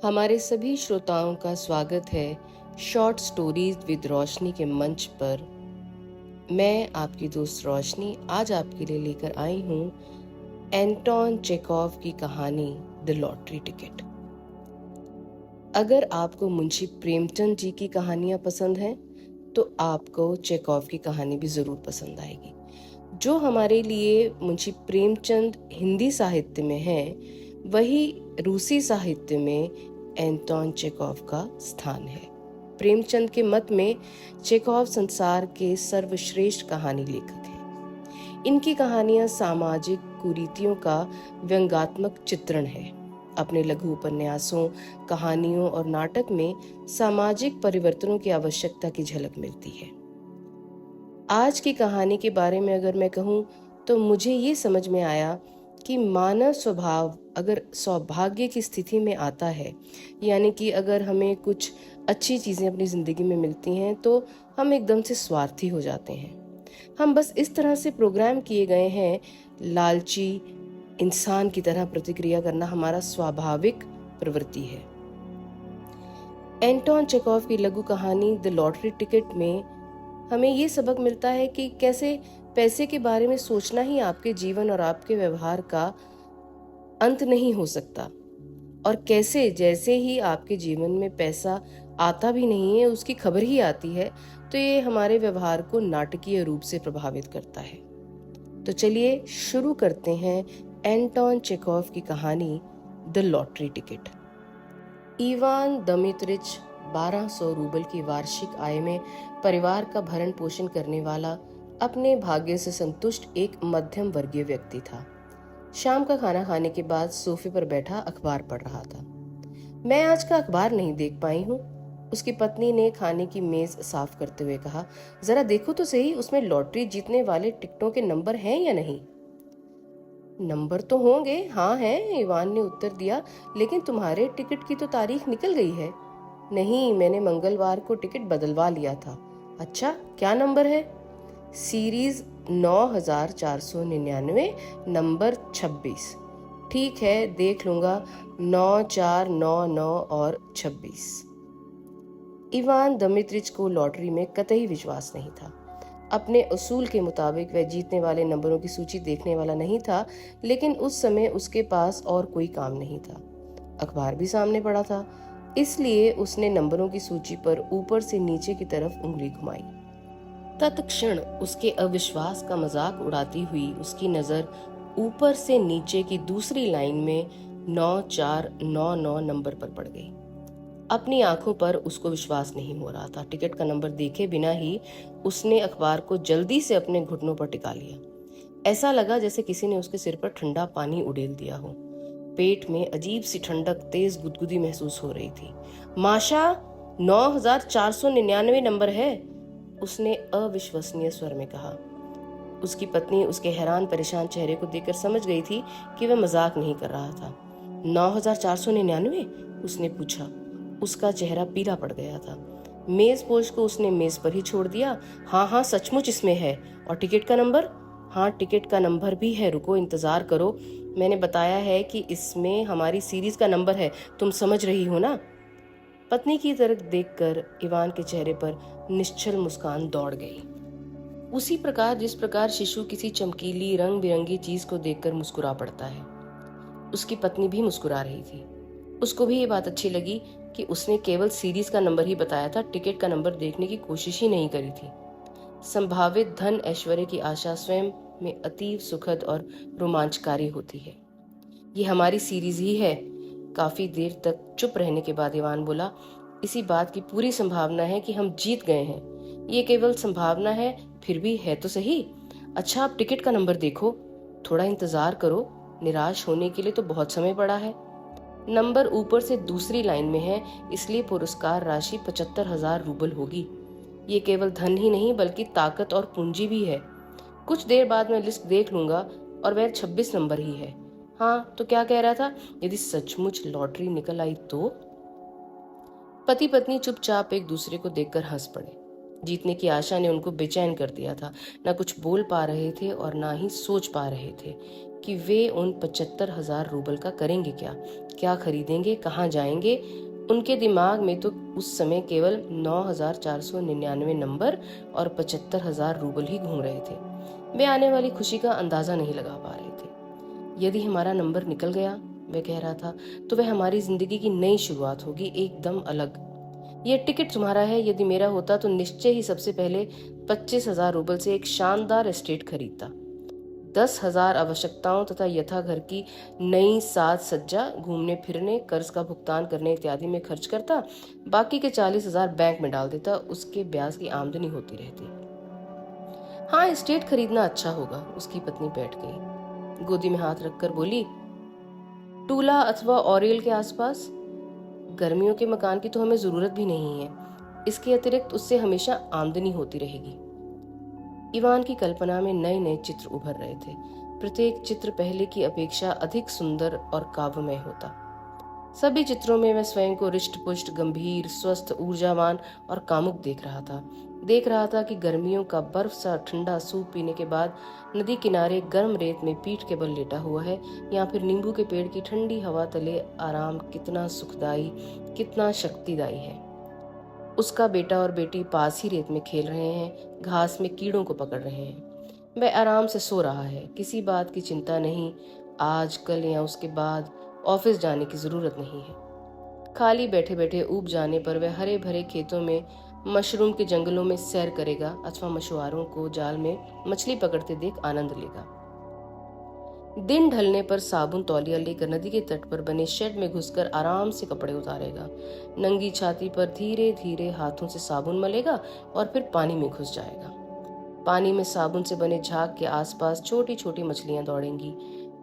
हमारे सभी श्रोताओं का स्वागत है शॉर्ट स्टोरीज विद रोशनी के मंच पर। मैं आपकी दोस्त रोशनी आज आपके लिए लेकर आई हूँ एंटोन चेखोव की कहानी द लॉटरी टिकट। अगर आपको मुंशी प्रेमचंद जी की कहानियां पसंद हैं तो आपको चेखोव की कहानी भी जरूर पसंद आएगी। जो हमारे लिए मुंशी प्रेमचंद हिंदी साहित्य में है, वही रूसी साहित्य में एंटोन चेखोव का स्थान है। प्रेमचंद के मत में चेखोव संसार के सर्वश्रेष्ठ कहानी लेखक हैं। इनकी कहानियां सामाजिक कुरीतियों का व्यंग्यात्मक चित्रण है। अपने लघु उपन्यासों, कहानियों और नाटक में सामाजिक परिवर्तनों की आवश्यकता की झलक मिलती है। आज की कहानी के बारे में अगर मैं कहूँ तो मुझे ये समझ में आया कि मानव स्वभाव अगर सौभाग्य की स्थिति में आता है, यानी कि अगर हमें कुछ अच्छी चीज़ें अपनी ज़िंदगी में मिलती हैं तो हम एकदम से स्वार्थी हो जाते हैं। हम बस इस तरह से प्रोग्राम किए गए हैं, लालची इंसान की तरह प्रतिक्रिया करना हमारा स्वाभाविक प्रवृत्ति है। एंटोन चेखोव की लघु कहानी द लॉटरी टिकट में हमें ये सबक मिलता है कि कैसे पैसे के बारे में सोचना ही आपके जीवन और आपके व्यवहार का अंत नहीं हो सकता, और कैसे जैसे ही आपके जीवन में पैसा आता भी नहीं है, उसकी खबर ही आती है, तो ये हमारे व्यवहार को नाटकीय रूप से प्रभावित करता है। तो चलिए शुरू करते हैं एंटोन चेखोव की कहानी the lottery ticket. Ivan Dmitrich 1200 rouble की वार्षिक आय में परिवार का भरण पोषण करने वाला, अपने भाग्य से संतुष्ट एक मध्यम वर्गीय व्यक्ति था। शाम का खाना खाने के बाद सोफे पर बैठा अखबार पढ़ रहा था। मैं आज का अखबार नहीं देख पाई हूँ, उसकी पत्नी ने खाने की मेज साफ करते हुए कहा। जरा देखो तो सही, उसमें लॉटरी जीतने वाले टिकटों के नंबर हैं या नहीं। नंबर तो होंगे, हाँ हैं, इवान ने उत्तर दिया, लेकिन तुम्हारे टिकट की तो तारीख निकल गई है। नहीं, मैंने मंगलवार को टिकट बदलवा लिया था। अच्छा, क्या नंबर है? Series 9499, number 26। ठीक है, देख लूंगा। 9499 और 26। इवान दमित्रिच को लॉटरी में कतई विश्वास नहीं था। अपने उसूल के मुताबिक वह जीतने वाले नंबरों की सूची देखने वाला नहीं था, लेकिन उस समय उसके पास और कोई काम नहीं था। अखबार भी सामने पड़ा था, इसलिए उसने नंबरों की सूची पर ऊपर से नीचे की तरफ उंगली घुमाई। तत्क्षण उसके अविश्वास का मजाक उड़ाती हुई उसकी नजर ऊपर से नीचे की दूसरी लाइन में 9499 नंबर पर पड़ गई। अपनी आंखों पर उसको विश्वास नहीं हो रहा था। टिकट का नंबर देखे बिना ही उसने अखबार को जल्दी से अपने घुटनों पर टिका लिया। ऐसा लगा जैसे किसी ने उसके सिर पर ठंडा पानी उड़ेल दिया हो। पेट में अजीब सी ठंडक, तेज गुदगुदी महसूस हो रही थी। माशा, 9499 नंबर है, उसने अविश्वसनीय स्वर में कहा। उसकी पत्नी उसके हैरान परेशान चेहरे को देखकर समझ गई थी कि वह मजाक नहीं कर रहा था। 9499? उसने पूछा। उसका चेहरा पीला पड़ गया था। मेज पोश को उसने मेज पर ही छोड़ दिया। हाँ हाँ, सचमुच इसमें है। और टिकट का नंबर? हाँ, टिकट का नंबर भी है, रुको, इंतजार करो। मैंने बताया है कि इसमें हमारी सीरीज का नंबर है, तुम समझ रही हो ना? पत्नी की तरफ देखकर इवान के चेहरे पर निश्चल मुस्कान दौड़ गई। उसी प्रकार जिस प्रकार शिशु किसी चमकीली रंग बिरंगी चीज को देखकर मुस्कुरा पड़ता है, उसकी पत्नी भी मुस्कुरा रही थी। उसको भी ये बात अच्छी लगी कि उसने केवल सीरीज का नंबर ही बताया था, टिकट का नंबर देखने की कोशिश ही नहीं करी थी। संभावित धन ऐश्वर्य की आशा स्वयं में अतीव सुखद और रोमांचकारी होती है। ये हमारी सीरीज ही है। काफी देर तक चुप रहने के बाद इवान बोला, इसी बात की पूरी संभावना है कि हम जीत गए हैं। ये केवल संभावना है, फिर भी है तो सही। अच्छा, आप टिकट का नंबर देखो, थोड़ा इंतजार करो, निराश होने के लिए तो बहुत समय पड़ा है। नंबर ऊपर से दूसरी लाइन में है, इसलिए पुरस्कार राशि 75,000 रूबल होगी। ये केवल धन ही नहीं बल्कि ताकत और पूंजी भी है। कुछ देर बाद मैं लिस्ट देख लूंगा और वह 26 नंबर ही है। हाँ, तो क्या कह रहा था? यदि सचमुच लॉटरी निकल आई तो? पति पत्नी चुपचाप एक दूसरे को देखकर हंस पड़े। जीतने की आशा ने उनको बेचैन कर दिया था। ना कुछ बोल पा रहे थे और ना ही सोच पा रहे थे। कि वे उन 75,000 रूबल का करेंगे क्या, क्या खरीदेंगे, कहाँ जाएंगे। उनके दिमाग में तो उस समय केवल 9,499 नंबर और 75,000 रूबल ही घूम रहे थे। वे आने वाली खुशी का अंदाजा नहीं लगा पा रहे थे। यदि हमारा नंबर निकल गया, वह कह रहा था, तो वह हमारी जिंदगी की नई शुरुआत होगी, एकदम अलग। ये टिकट तुम्हारा है, यदि मेरा होता तो निश्चय ही सबसे पहले 25,000 रूबल से एक शानदार एस्टेट खरीदता। 10,000 आवश्यकताओं तथा यथा घर की नई साज सज्जा, घूमने फिरने, कर्ज का भुगतान करने इत्यादि में खर्च करता। बाकी के 40,000 बैंक में डाल देता, उसके ब्याज की आमदनी होती रहती। हाँ, एस्टेट खरीदना अच्छा होगा। उसकी पत्नी बैठ गई, गोदी में हाथ रखकर बोली, टूला अथवा ओरियल के आसपास। गर्मियों के मकान की तो हमें जरूरत भी नहीं है, इसके अतिरिक्त उससे हमेशा आमदनी होती रहेगी। इवान की कल्पना में नए नए चित्र उभर रहे थे। प्रत्येक चित्र पहले की अपेक्षा अधिक सुंदर और काव्यमय होता। सभी चित्रों में वह स्वयं को रिष्ट पुष्ट, गंभीर, स्वस्थ, ऊर्जावान और कामुक देख रहा था कि गर्मियों का बर्फ सा ठंडा सूप पीने के बाद नदी किनारे गर्म रेत में पीठ के बल लेटा हुआ है, या फिर नींबू के पेड़ की ठंडी हवा तले आराम कितना सुखदायी, कितना शक्तिदायी है। उसका बेटा और बेटी पास ही रेत में खेल रहे हैं, घास में कीड़ों को पकड़ रहे हैं। वह आराम से सो रहा है, किसी बात की चिंता नहीं। आज, कल या उसके बाद ऑफिस जाने की जरूरत नहीं है। खाली बैठे बैठे ऊब जाने पर वह हरे भरे खेतों में, मशरूम के जंगलों में सैर करेगा अथवा मछुआरों को जाल में मछली पकड़ते देख आनंद लेगा। दिन ढलने पर साबुन तौलिया लेकर नदी के तट पर बने शेड में घुसकर आराम से कपड़े उतारेगा। नंगी छाती पर धीरे धीरे हाथों से साबुन मलेगा और फिर पानी में घुस जाएगा। पानी में साबुन से बने झाग के आसपास छोटी छोटी मछलियां दौड़ेंगी।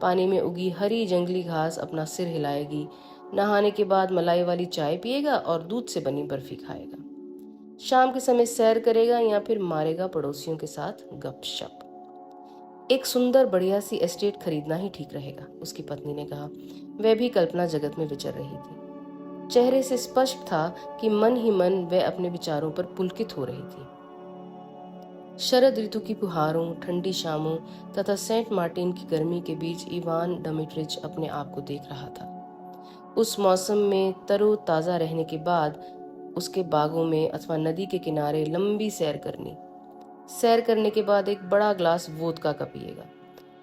पानी में उगी हरी जंगली घास अपना सिर हिलाएगी। नहाने के बाद मलाई वाली चाय पिएगा और दूध से बनी बर्फी खाएगा। शाम के समय सैर करेगा या फिर मारेगा पड़ोसियों के साथ गपशप। एक सुंदर बढ़िया सी एस्टेट खरीदना ही ठीक रहेगा, उसकी पत्नी ने कहा। वह भी कल्पना जगत में विचर रही थी। चेहरे से स्पष्ट था कि मन ही मन वह अपने विचारों पर पुलकित हो रही थी। शरद ऋतु की फुहारों, ठंडी शामों तथा सेंट मार्टिन की गर्मी के बीच इवान डमिट्रिच अपने आप को देख रहा था। उस मौसम में तरोताजा रहने के बाद उसके बागों में अथवा नदी के किनारे लंबी सैर करने के बाद एक बड़ा ग्लास वोदका का पिएगा।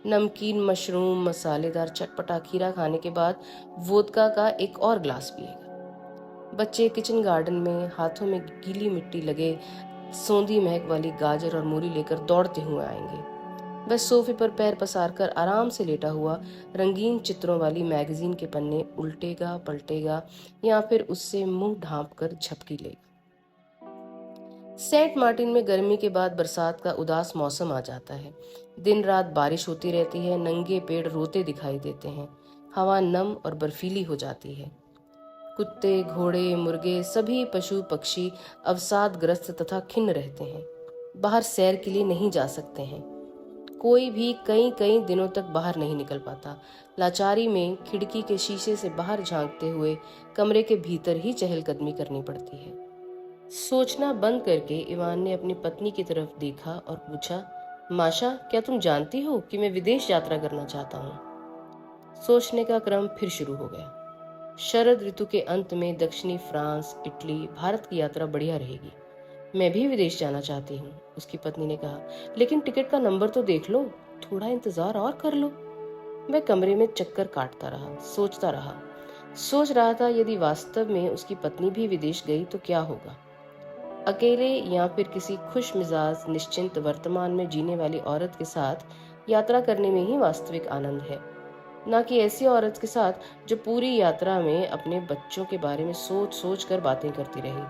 नमकीन, मशरूम, मसालेदार चटपटा खीरा खाने के बाद वोदका का एक और ग्लास पिएगा। बच्चे किचन गार्डन में हाथों में गीली मिट्टी लगे सौंधी महक वाली गाजर और मूली लेकर दौड़ते हुए आएंगे। वह सोफे पर पैर पसारकर आराम से लेटा हुआ रंगीन चित्रों वाली मैगजीन के पन्ने उल्टेगा पलटेगा या फिर उससे मुंह ढांप कर झपकी लेगा। सेंट मार्टिन में गर्मी के बाद बरसात का उदास मौसम आ जाता है। दिन रात बारिश होती रहती है। नंगे पेड़ रोते दिखाई देते हैं। हवा नम और बर्फीली हो जाती है। कुत्ते, घोड़े, मुर्गे, सभी पशु पक्षी अवसादग्रस्त तथा खिन्न रहते हैं। बाहर सैर के लिए नहीं जा सकते हैं। कोई भी कई कई दिनों तक बाहर नहीं निकल पाता। लाचारी में खिड़की के शीशे से बाहर झांकते हुए कमरे के भीतर ही चहलकदमी करनी पड़ती है। सोचना बंद करके इवान ने अपनी पत्नी की तरफ देखा और पूछा, माशा, क्या तुम जानती हो कि मैं विदेश यात्रा करना चाहता हूँ? सोचने का क्रम फिर शुरू हो गया। शरद ऋतु के अंत में दक्षिणी फ्रांस, इटली, भारत की यात्रा बढ़िया रहेगी। मैं भी विदेश जाना चाहती हूँ, उसकी पत्नी ने कहा। लेकिन टिकट का नंबर तो देख लो, थोड़ा इंतजार और कर लो। वह कमरे में चक्कर काटता रहा, सोच रहा था यदि वास्तव में उसकी पत्नी भी विदेश गई तो क्या होगा। अकेले या फिर किसी खुश मिजाज निश्चिंत वर्तमान में जीने वाली औरत के साथ यात्रा करने में ही वास्तविक आनंद है, न कि ऐसी औरत के साथ जो पूरी यात्रा में अपने बच्चों के बारे में सोच कर बातें करती रही,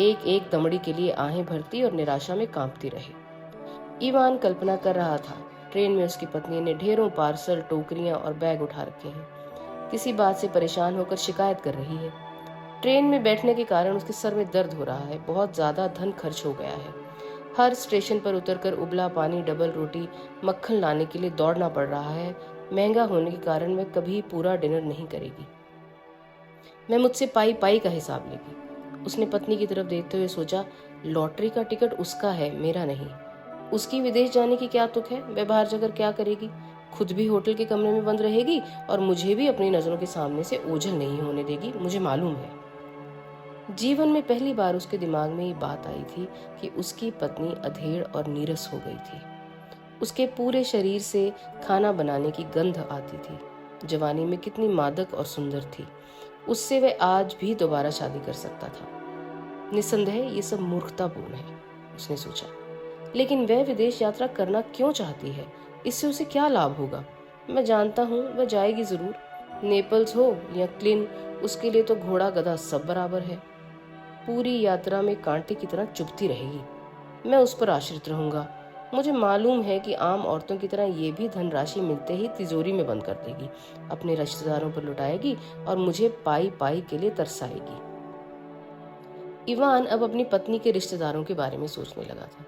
एक एक दमड़ी के लिए आहें भरती और निराशा में कांपती रही। इवान कल्पना कर रहा था, ट्रेन में उसकी पत्नी ने ढेरों पार्सल, टोकरियां और बैग उठा रखे हैं। किसी बात से परेशान होकर शिकायत कर रही है। ट्रेन में बैठने के कारण उसके सर में दर्द हो रहा है। बहुत ज्यादा धन खर्च हो गया है। हर स्टेशन पर उतरकर उबला पानी, डबल रोटी, मक्खन लाने के लिए दौड़ना पड़ रहा है। महंगा होने के कारण वह कभी पूरा डिनर नहीं करेगी। मैं मुझसे पाई पाई का हिसाब लेगी। उसने पत्नी की तरफ देखते हुए सोचा, लॉटरी का टिकट उसका है, मेरा नहीं। उसकी विदेश जाने की क्या तुक है? वह बाहर जाकर क्या करेगी? खुद भी होटल के कमरे में बंद रहेगी और मुझे भी अपनी नजरों के सामने से ओझल नहीं होने देगी, मुझे मालूम है। जीवन में पहली बार उसके दिमाग में ये बात आई थी कि उसकी पत्नी अधेड़ और नीरस हो गई थी। उसके पूरे शरीर से खाना बनाने की गंध आती थी। जवानी में कितनी मादक और सुंदर थी। उससे वह आज भी दोबारा शादी कर सकता था। निस्संदेह ये सब मूर्खतापूर्ण है, उसने सोचा। लेकिन वह विदेश यात्रा करना क्यों चाहती है? इससे उसे क्या लाभ होगा? मैं जानता हूँ वह जाएगी जरूर। नेपल्स हो या क्लिन, उसके लिए तो घोड़ा गधा सब बराबर है। पूरी यात्रा में कांटे की तरह चुभती रहेगी। मैं उस पर आश्रित रहूंगा। मुझे मालूम है कि आम औरतों की तरह ये भी धनराशि मिलते ही तिजोरी में बंद कर देगी, अपने रिश्तेदारों पर लुटाएगी और मुझे पाई पाई के लिए तरसाएगी। इवान अब अपनी पत्नी के रिश्तेदारों के बारे में सोचने लगा था।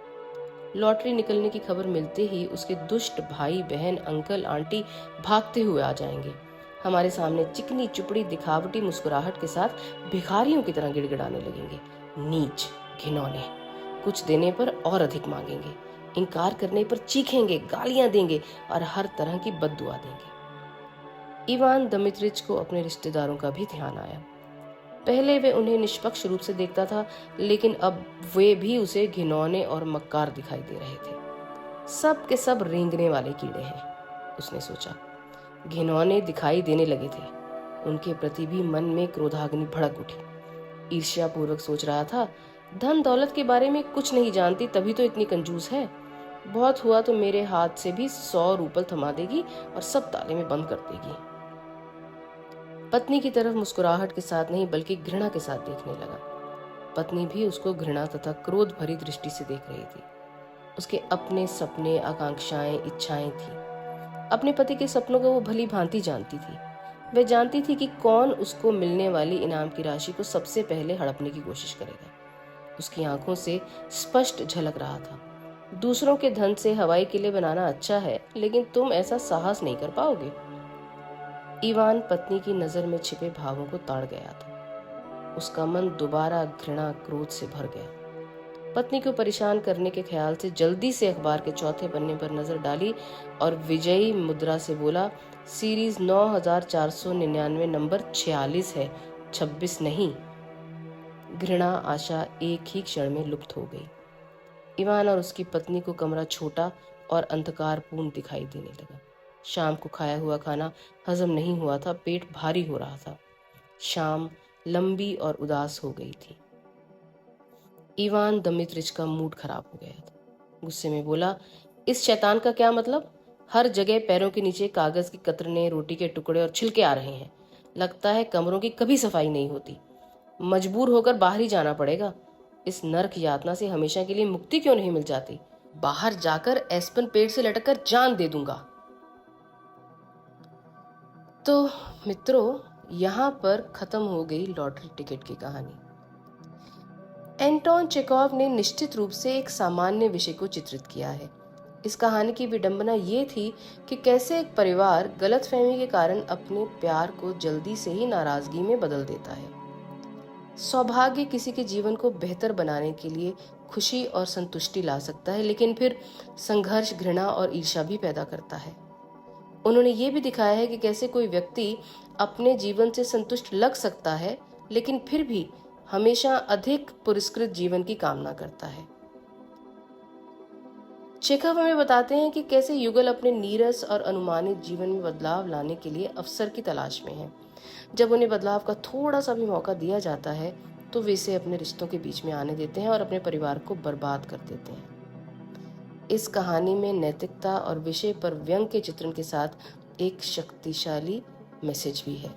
लॉटरी निकलने की खबर मिलते ही उसके दुष्ट भाई बहन अंकल आंटी भागते हुए आ जाएंगे। हमारे सामने चिकनी चुपड़ी दिखावटी मुस्कुराहट के साथ भिखारियों की तरह गिड़गिड़ाने लगेंगे। नीच, घिनौने, कुछ देने पर और अधिक मांगेंगे, इनकार करने पर चीखेंगे, गालियां देंगे और हर तरह की बद्दुआ देंगे। इवान दमित्रिच को अपने रिश्तेदारों का भी ध्यान आया। पहले वे उन्हें निष्पक्ष रूप से देखता था, लेकिन अब वे भी उसे घिनौने और मक्कार दिखाई दे रहे थे। सब के सब रेंगने वाले कीड़े हैं, उसने सोचा। घिनौने दिखाई देने लगे थे। उनके प्रति भी मन में क्रोधाग्नि भड़क उठी। ईर्ष्या पूर्वक सोच रहा था, धन दौलत के बारे में कुछ नहीं जानती तभी तो इतनी कंजूस है। बहुत हुआ तो मेरे हाथ से भी 100 रूपल थमा देगी और सब ताले में बंद कर देगी। पत्नी की तरफ मुस्कुराहट के साथ नहीं बल्कि घृणा के साथ देखने लगा। पत्नी भी उसको घृणा तथा क्रोध भरी दृष्टि से देख रही थी। उसके अपने सपने, आकांक्षाएं, इच्छाएं थी। अपने पति के सपनों को वो भली भांति जानती थी। वह जानती थी कि कौन उसको मिलने वाली इनाम की राशि को सबसे पहले हड़पने की कोशिश करेगा। उसकी आंखों से स्पष्ट झलक रहा था, दूसरों के धन से हवाई किले बनाना अच्छा है, लेकिन तुम ऐसा साहस नहीं कर पाओगे। इवान पत्नी की नजर में छिपे भावों को ताड़ गया था। उसका मन दोबारा घृणा क्रोध से भर गया। पत्नी को परेशान करने के ख्याल से जल्दी से अखबार के चौथे पन्ने पर नजर डाली और विजयी मुद्रा से बोला, सीरीज 9499 नंबर 46 है, 26 नहीं। घृणा आशा एक ही क्षण में लुप्त हो गई। इवान और उसकी पत्नी को कमरा छोटा और अंधकारपूर्ण दिखाई देने लगा। शाम को खाया हुआ खाना हजम नहीं हुआ था, पेट भारी हो रहा था। शाम लंबी और उदास हो गई थी। इवान दमित्रिच का मूड खराब हो गया था। गुस्से में बोला, इस शैतान का क्या मतलब? हर जगह पैरों के नीचे कागज की कतरने, रोटी के टुकड़े और छिलके आ रहे हैं। लगता है कमरों की कभी सफाई नहीं होती। मजबूर होकर बाहर ही जाना पड़ेगा। इस नरक यातना से हमेशा के लिए मुक्ति क्यों नहीं मिल जाती? बाहर जाकर एस्पन पेड़ से लटकर जान दे दूंगा। तो मित्रों, यहाँ पर खत्म हो गई लॉटरी टिकट की कहानी। एंटोन चेखोव ने निश्चित रूप से एक सामान्य विषय को चित्रित किया है। इस कहानी की विडंबना ये थी कि कैसे एक परिवार गलतफहमी के कारण अपने प्यार को जल्दी से ही नाराजगी में बदल देता है। सौभाग्य किसी के जीवन को बेहतर बनाने के लिए खुशी और संतुष्टि ला सकता है, लेकिन फिर संघर्ष, घृणा और ईर्ष्या भी पैदा करता है। उन्होंने ये भी दिखाया है कि कैसे कोई व्यक्ति अपने जीवन से संतुष्ट लग सकता है, लेकिन फिर भी हमेशा अधिक पुरस्कृत जीवन की कामना करता है। चेखोव हमें बताते हैं कि कैसे युगल अपने नीरस और अनुमानित जीवन में बदलाव लाने के लिए अवसर की तलाश में है। जब उन्हें बदलाव का थोड़ा सा भी मौका दिया जाता है तो वे इसे अपने रिश्तों के बीच में आने देते हैं और अपने परिवार को बर्बाद कर देते हैं। इस कहानी में नैतिकता और विषय पर व्यंग के चित्रण के साथ एक शक्तिशाली मैसेज भी है।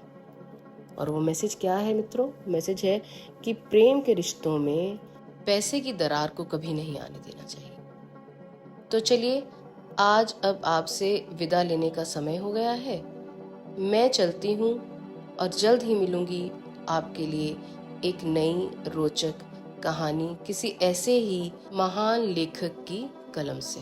और वो मैसेज क्या है मित्रों? मैसेज है कि प्रेम के रिश्तों में पैसे की दरार को कभी नहीं आने देना चाहिए। तो चलिए, आज अब आपसे विदा लेने का समय हो गया है। मैं चलती हूँ और जल्द ही मिलूंगी आपके लिए एक नई रोचक कहानी किसी ऐसे ही महान लेखक की कलम से।